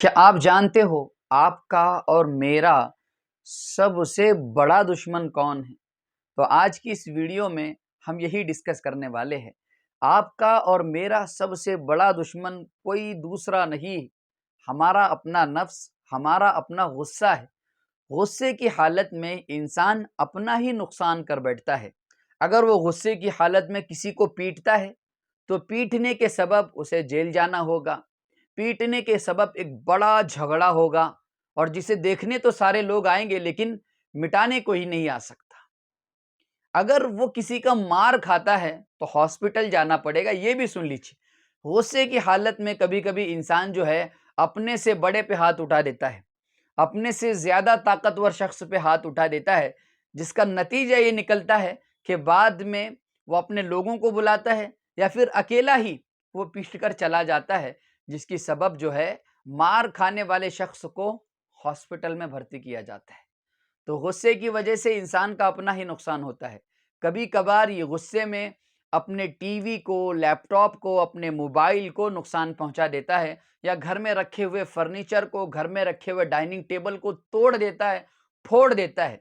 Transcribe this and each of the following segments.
کیا آپ جانتے ہو آپ کا اور میرا سب سے بڑا دشمن کون ہے؟ تو آج کی اس ویڈیو میں ہم یہی ڈسکس کرنے والے ہیں۔ آپ کا اور میرا سب سے بڑا دشمن کوئی دوسرا نہیں، ہمارا اپنا نفس، ہمارا اپنا غصہ ہے۔ غصے کی حالت میں انسان اپنا ہی نقصان کر بیٹھتا ہے۔ اگر وہ غصے کی حالت میں کسی کو پیٹتا ہے تو پیٹنے کے سبب اسے جیل جانا ہوگا، پیٹنے کے سبب ایک بڑا جھگڑا ہوگا، اور جسے دیکھنے تو سارے لوگ آئیں گے لیکن مٹانے کو ہی نہیں آ سکتا۔ اگر وہ کسی کا مار کھاتا ہے تو ہاسپٹل جانا پڑے گا۔ یہ بھی سن لیجیے، غصے کی حالت میں کبھی کبھی انسان جو ہے اپنے سے بڑے پہ ہاتھ اٹھا دیتا ہے، اپنے سے زیادہ طاقتور شخص پہ ہاتھ اٹھا دیتا ہے، جس کا نتیجہ یہ نکلتا ہے کہ بعد میں وہ اپنے لوگوں کو بلاتا ہے یا پھر اکیلا ہی وہ پیٹ کر چلا جاتا ہے، جس کی سبب جو ہے مار کھانے والے شخص کو ہاسپٹل میں بھرتی کیا جاتا ہے۔ تو غصے کی وجہ سے انسان کا اپنا ہی نقصان ہوتا ہے۔ کبھی کبھار یہ غصے میں اپنے ٹی وی کو، لیپ ٹاپ کو، اپنے موبائل کو نقصان پہنچا دیتا ہے، یا گھر میں رکھے ہوئے فرنیچر کو، گھر میں رکھے ہوئے ڈائننگ ٹیبل کو توڑ دیتا ہے، پھوڑ دیتا ہے۔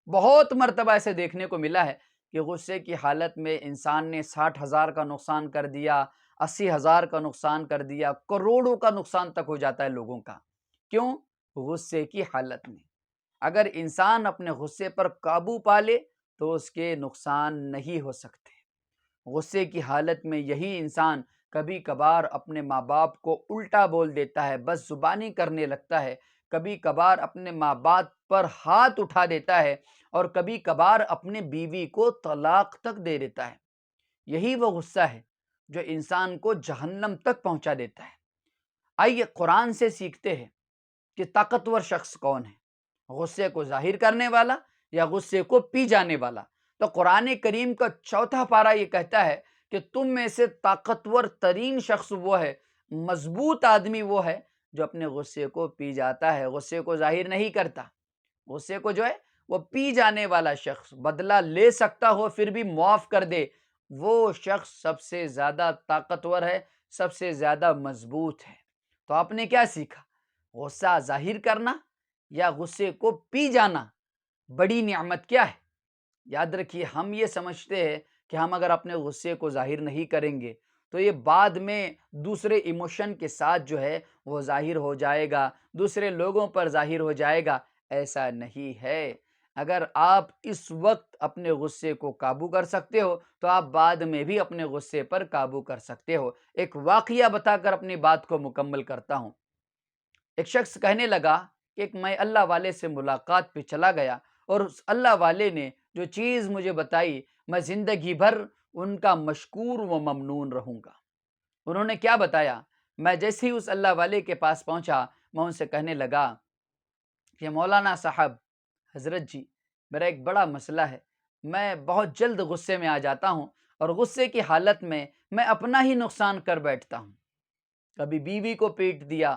بہت مرتبہ ایسے دیکھنے کو ملا ہے کہ غصے کی حالت میں انسان نے 60,000 کا نقصان کر دیا، 80,000 کا نقصان کر دیا، کروڑوں کا نقصان تک ہو جاتا ہے لوگوں کا۔ کیوں؟ غصے کی حالت میں۔ اگر انسان اپنے غصے پر قابو پا لے تو اس کے نقصان نہیں ہو سکتے۔ غصے کی حالت میں یہی انسان کبھی کبھار اپنے ماں باپ کو الٹا بول دیتا ہے، بد زبانی کرنے لگتا ہے، کبھی کبھار اپنے ماں باپ پر ہاتھ اٹھا دیتا ہے، اور کبھی کبھار اپنے بیوی کو طلاق تک دے دیتا ہے۔ یہی وہ غصہ ہے جو انسان کو جہنم تک پہنچا دیتا ہے۔ آئیے قرآن سے سیکھتے ہیں کہ طاقتور شخص کون ہے، غصے کو ظاہر کرنے والا یا غصے کو پی جانے والا۔ تو قرآن کریم کا 4واں پارہ یہ کہتا ہے کہ تم میں سے طاقتور ترین شخص وہ ہے، مضبوط آدمی وہ ہے جو اپنے غصے کو پی جاتا ہے، غصے کو ظاہر نہیں کرتا۔ غصے کو جو ہے وہ پی جانے والا شخص، بدلہ لے سکتا ہو پھر بھی معاف کر دے، وہ شخص سب سے زیادہ طاقتور ہے، سب سے زیادہ مضبوط ہے۔ تو آپ نے کیا سیکھا؟ غصہ ظاہر کرنا یا غصے کو پی جانا؟ بڑی نعمت کیا ہے؟ یاد رکھیے، ہم یہ سمجھتے ہیں کہ ہم اگر اپنے غصے کو ظاہر نہیں کریں گے تو یہ بعد میں دوسرے ایموشن کے ساتھ جو ہے وہ ظاہر ہو جائے گا، دوسرے لوگوں پر ظاہر ہو جائے گا۔ ایسا نہیں ہے۔ اگر آپ اس وقت اپنے غصے کو قابو کر سکتے ہو تو آپ بعد میں بھی اپنے غصے پر قابو کر سکتے ہو۔ ایک واقعہ بتا کر اپنی بات کو مکمل کرتا ہوں۔ ایک شخص کہنے لگا کہ میں اللہ والے سے ملاقات پہ چلا گیا، اور اس اللہ والے نے جو چیز مجھے بتائی میں زندگی بھر ان کا مشکور و ممنون رہوں گا۔ انہوں نے کیا بتایا؟ میں جیسے ہی اس اللہ والے کے پاس پہنچا، میں ان سے کہنے لگا کہ مولانا صاحب، حضرت جی، میرا ایک بڑا مسئلہ ہے، میں بہت جلد غصے میں آ جاتا ہوں، اور غصے کی حالت میں میں اپنا ہی نقصان کر بیٹھتا ہوں۔ کبھی بیوی کو پیٹ دیا،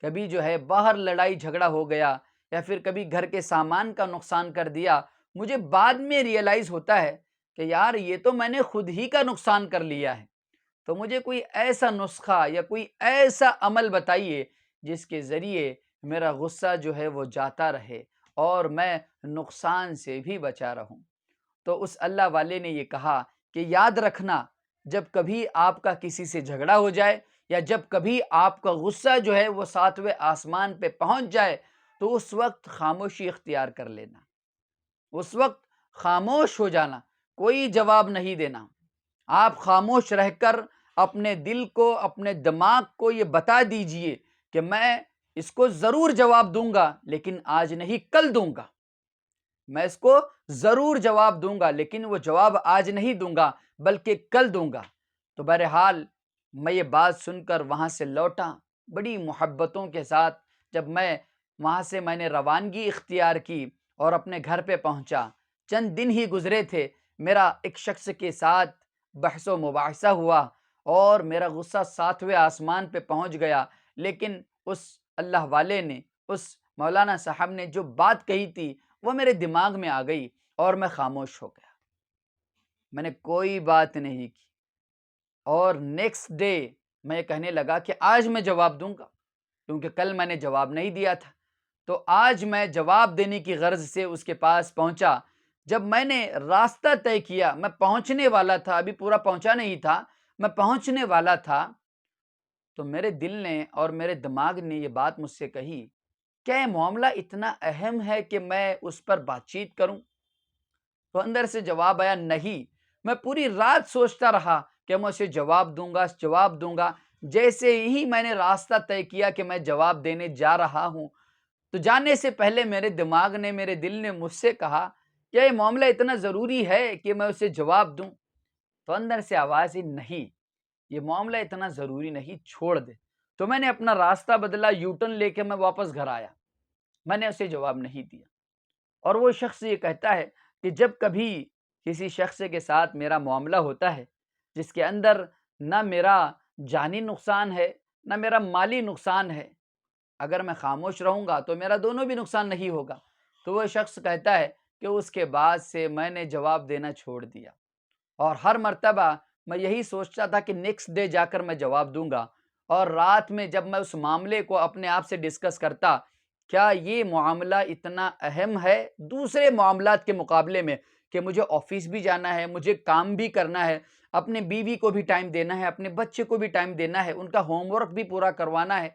کبھی جو ہے باہر لڑائی جھگڑا ہو گیا، یا پھر کبھی گھر کے سامان کا نقصان کر دیا۔ مجھے بعد میں ریئلائز ہوتا ہے کہ یار یہ تو میں نے خود ہی کا نقصان کر لیا ہے۔ تو مجھے کوئی ایسا نسخہ یا کوئی ایسا عمل بتائیے جس کے ذریعے میرا غصہ جو ہے وہ جاتا رہے اور میں نقصان سے بھی بچا رہوں۔ تو اس اللہ والے نے یہ کہا کہ یاد رکھنا، جب کبھی آپ کا کسی سے جھگڑا ہو جائے، یا جب کبھی آپ کا غصہ جو ہے وہ 7ویں آسمان پہ پہنچ جائے، تو اس وقت خاموشی اختیار کر لینا، اس وقت خاموش ہو جانا، کوئی جواب نہیں دینا۔ آپ خاموش رہ کر اپنے دل کو، اپنے دماغ کو یہ بتا دیجئے کہ میں اس کو ضرور جواب دوں گا، لیکن آج نہیں، کل دوں گا۔ میں اس کو ضرور جواب دوں گا، لیکن وہ جواب آج نہیں دوں گا بلکہ کل دوں گا۔ تو بہرحال میں یہ بات سن کر وہاں سے لوٹا بڑی محبتوں کے ساتھ۔ جب میں وہاں سے میں نے روانگی اختیار کی اور اپنے گھر پہ پہنچا، چند دن ہی گزرے تھے، میرا ایک شخص کے ساتھ بحث و مباحثہ ہوا اور میرا غصہ 7ویں آسمان پہ پہنچ گیا، لیکن اس اللہ والے نے، اس مولانا صاحب نے جو بات کہی تھی وہ میرے دماغ میں آ گئی، اور میں خاموش ہو گیا، میں نے کوئی بات نہیں کی۔ اور نیکسٹ ڈے میں یہ کہنے لگا کہ آج میں جواب دوں گا، کیونکہ کل میں نے جواب نہیں دیا تھا، تو آج میں جواب دینے کی غرض سے اس کے پاس پہنچا۔ جب میں نے راستہ طے کیا، میں پہنچنے والا تھا، ابھی پورا پہنچا نہیں تھا، میں پہنچنے والا تھا، تو میرے دل نے اور میرے دماغ نے یہ بات مجھ سے کہی، کیا یہ معاملہ اتنا اہم ہے کہ میں اس پر بات چیت کروں؟ تو اندر سے جواب آیا، نہیں۔ میں پوری رات سوچتا رہا کہ میں اسے جواب دوں گا۔ جیسے ہی میں نے راستہ طے کیا کہ میں جواب دینے جا رہا ہوں، تو جانے سے پہلے میرے دماغ نے، میرے دل نے مجھ سے کہا، کیا یہ معاملہ اتنا ضروری ہے کہ میں اسے جواب دوں؟ تو اندر سے آواز ہی، نہیں، یہ معاملہ اتنا ضروری نہیں، چھوڑ دے۔ تو میں نے اپنا راستہ بدلا، یو ٹرن لے کے میں واپس گھر آیا، میں نے اسے جواب نہیں دیا۔ اور وہ شخص یہ کہتا ہے کہ جب کبھی کسی شخص کے ساتھ میرا معاملہ ہوتا ہے جس کے اندر نہ میرا جانی نقصان ہے نہ میرا مالی نقصان ہے، اگر میں خاموش رہوں گا تو میرا دونوں بھی نقصان نہیں ہوگا، تو وہ شخص کہتا ہے کہ اس کے بعد سے میں نے جواب دینا چھوڑ دیا، اور ہر مرتبہ میں یہی سوچتا تھا کہ نیکسٹ ڈے جا کر میں جواب دوں گا، اور رات میں جب میں اس معاملے کو اپنے آپ سے ڈسکس کرتا، کیا یہ معاملہ اتنا اہم ہے دوسرے معاملات کے مقابلے میں کہ مجھے آفس بھی جانا ہے، مجھے کام بھی کرنا ہے، اپنے بیوی کو بھی ٹائم دینا ہے، اپنے بچے کو بھی ٹائم دینا ہے، ان کا ہوم ورک بھی پورا کروانا ہے،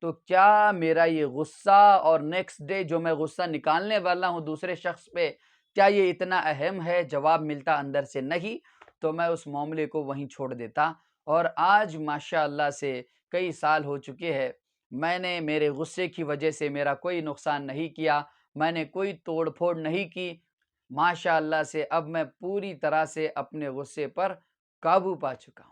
تو کیا میرا یہ غصہ اور نیکسٹ ڈے جو میں غصہ نکالنے والا ہوں دوسرے شخص پہ، کیا یہ اتنا اہم ہے؟ جواب ملتا اندر سے نہیں، تو میں اس معاملے کو وہیں چھوڑ دیتا۔ اور آج ماشاءاللہ سے کئی سال ہو چکے ہیں، میں نے میرے غصے کی وجہ سے میرا کوئی نقصان نہیں کیا، میں نے کوئی توڑ پھوڑ نہیں کی، ماشاءاللہ سے اب میں پوری طرح سے اپنے غصے پر قابو پا چکا ہوں۔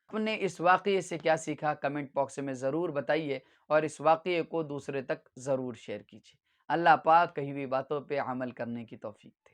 آپ نے اس واقعے سے کیا سیکھا؟ کمنٹ باکس میں ضرور بتائیے، اور اس واقعے کو دوسرے تک ضرور شیئر کیجیے۔ اللہ پاک کہی ہوئی باتوں پہ عمل کرنے کی توفیق دے۔